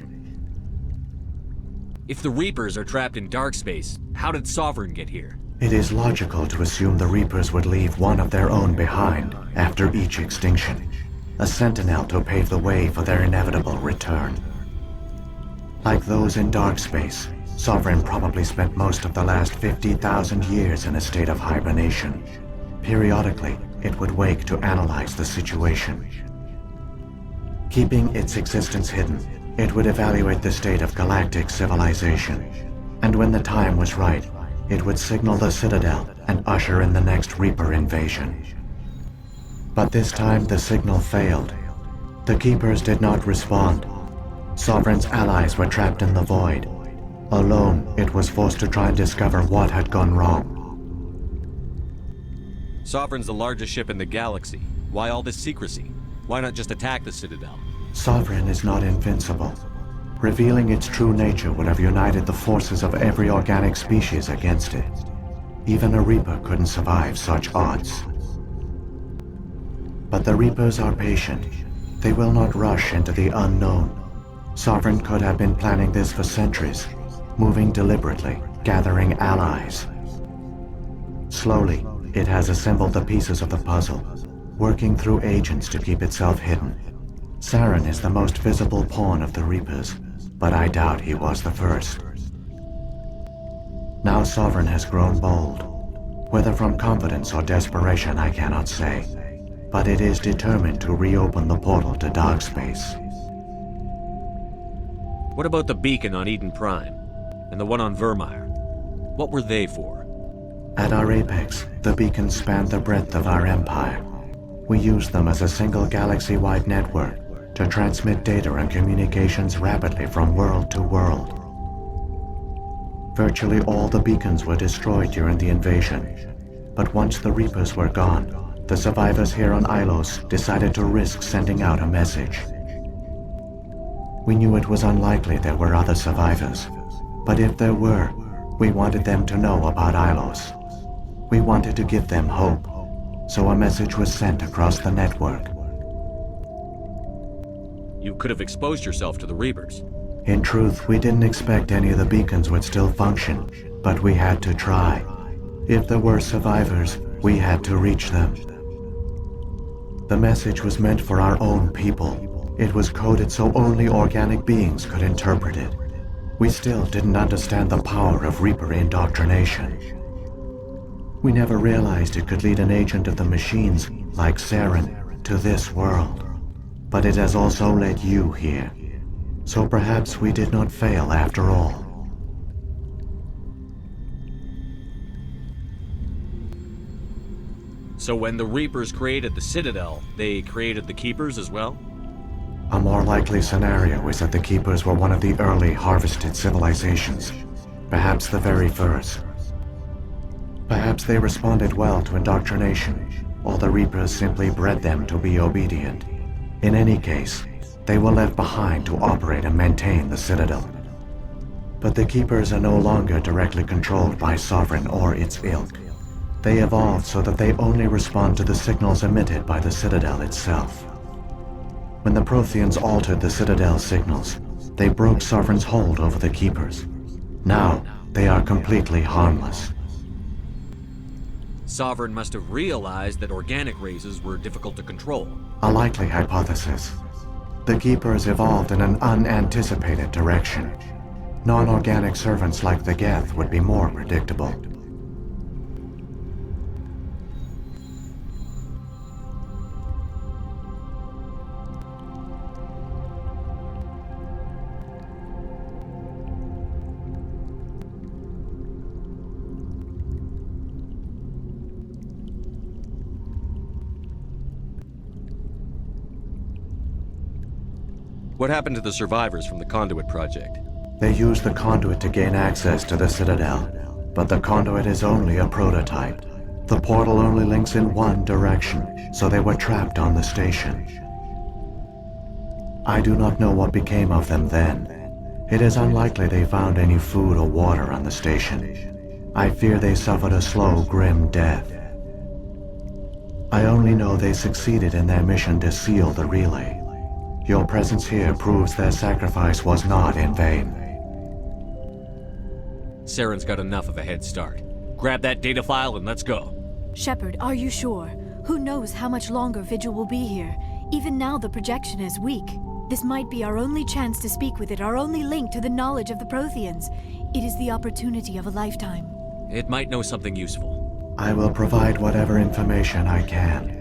If the Reapers are trapped in dark space, how did Sovereign get here? It is logical to assume the Reapers would leave one of their own behind after each extinction. A sentinel to pave the way for their inevitable return. Like those in dark space, Sovereign probably spent most of the last 50,000 years in a state of hibernation. Periodically, it would wake to analyze the situation. Keeping its existence hidden, it would evaluate the state of galactic civilization. And when the time was right, it would signal the Citadel and usher in the next Reaper invasion. But this time the signal failed. The Keepers did not respond. Sovereign's allies were trapped in the void. Alone, it was forced to try and discover what had gone wrong. Sovereign's the largest ship in the galaxy. Why all this secrecy? Why not just attack the Citadel? Sovereign is not invincible. Revealing its true nature would have united the forces of every organic species against it. Even a Reaper couldn't survive such odds. But the Reapers are patient. They will not rush into the unknown. Sovereign could have been planning this for centuries, moving deliberately, gathering allies. Slowly, it has assembled the pieces of the puzzle, working through agents to keep itself hidden. Saren is the most visible pawn of the Reapers, but I doubt he was the first. Now Sovereign has grown bold. Whether from confidence or desperation, I cannot say. But it is determined to reopen the portal to dark space. What about the beacon on Eden Prime? And the one on Vermeer? What were they for? At our apex, the beacons spanned the breadth of our empire. We used them as a single galaxy-wide network to transmit data and communications rapidly from world to world. Virtually all the beacons were destroyed during the invasion, but once the Reapers were gone, the survivors here on Ilos decided to risk sending out a message. We knew it was unlikely there were other survivors, but if there were, we wanted them to know about Ilos. We wanted to give them hope, so a message was sent across the network. You could have exposed yourself to the Reapers. In truth, we didn't expect any of the beacons would still function, but we had to try. If there were survivors, we had to reach them. The message was meant for our own people. It was coded so only organic beings could interpret it. We still didn't understand the power of Reaper indoctrination. We never realized it could lead an agent of the machines, like Saren, to this world. But it has also led you here. So perhaps we did not fail after all. So when the Reapers created the Citadel, they created the Keepers as well? A more likely scenario is that the Keepers were one of the early harvested civilizations. Perhaps the very first. Perhaps they responded well to indoctrination, or the Reapers simply bred them to be obedient. In any case, they were left behind to operate and maintain the Citadel. But the Keepers are no longer directly controlled by Sovereign or its ilk. They evolved so that they only respond to the signals emitted by the Citadel itself. When the Protheans altered the Citadel's signals, they broke Sovereign's hold over the Keepers. Now, they are completely harmless. Sovereign must have realized that organic races were difficult to control. A likely hypothesis. The Keepers evolved in an unanticipated direction. Non-organic servants like the Geth would be more predictable. What happened to the survivors from the Conduit project? They used the Conduit to gain access to the Citadel, but the Conduit is only a prototype. The portal only links in one direction, so they were trapped on the station. I do not know what became of them then. It is unlikely they found any food or water on the station. I fear they suffered a slow, grim death. I only know they succeeded in their mission to seal the relay. Your presence here proves their sacrifice was not in vain. Saren's got enough of a head start. Grab that data file and let's go. Shepard, are you sure? Who knows how much longer Vigil will be here? Even now the projection is weak. This might be our only chance to speak with it, our only link to the knowledge of the Protheans. It is the opportunity of a lifetime. It might know something useful. I will provide whatever information I can.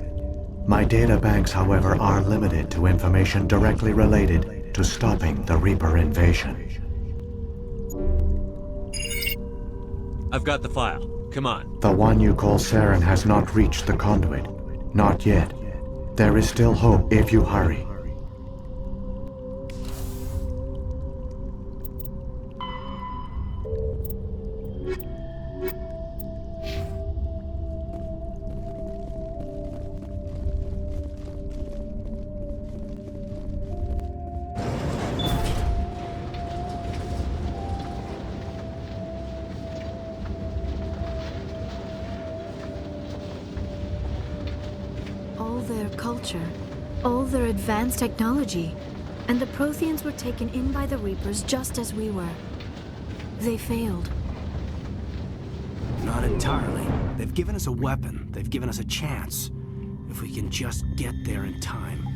My data banks, however, are limited to information directly related to stopping the Reaper invasion. I've got the file. Come on. The one you call Saren has not reached the Conduit. Not yet. There is still hope if you hurry. All their advanced technology, and the Protheans were taken in by the Reapers just as we were. They failed. Not entirely. They've given us a weapon. They've given us a chance. If we can just get there in time.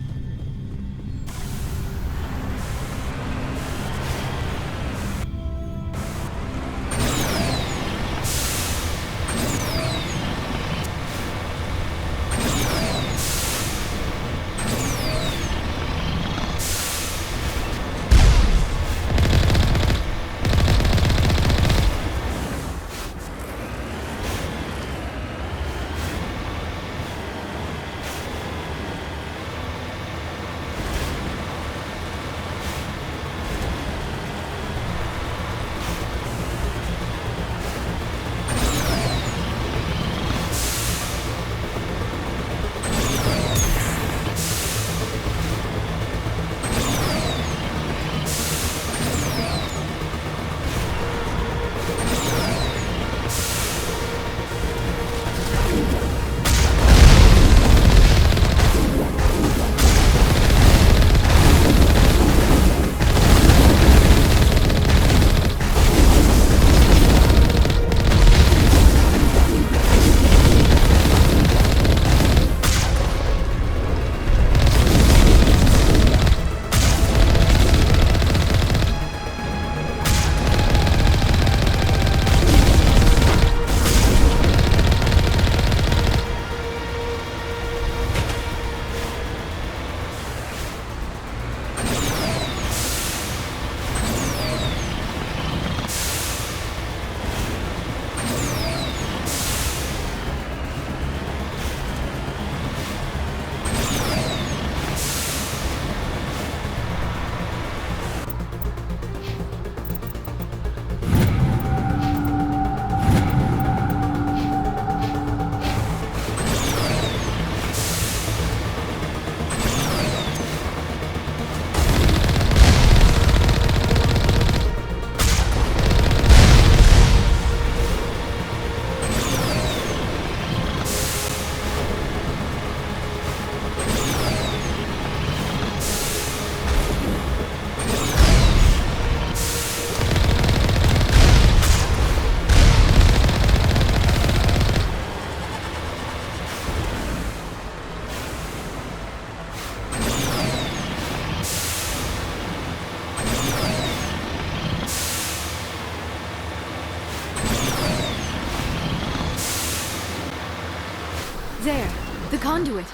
There, the conduit.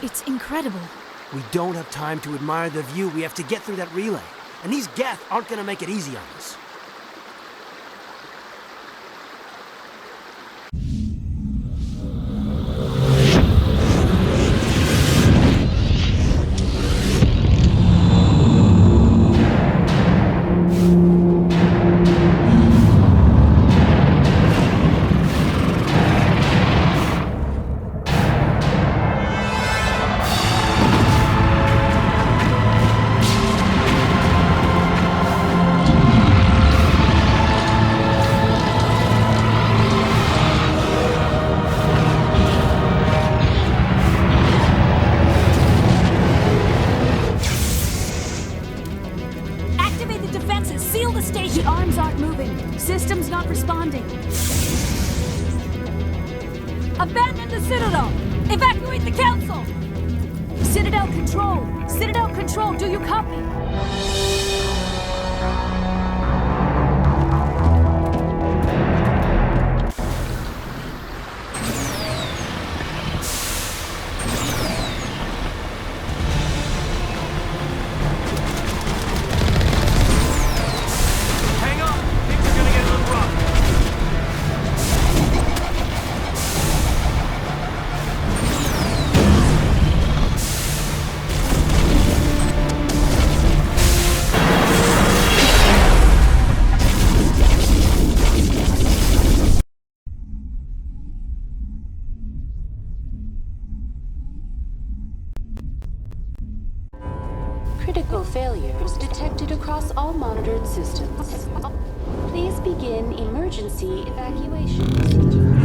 It's incredible. We don't have time to admire the view. We have to get through that relay. And these Geth aren't gonna make it easy on us. Abandon the Citadel! Evacuate the Council! Citadel Control! Citadel Control, do you copy? Critical failures detected across all monitored systems. Please begin emergency evacuation.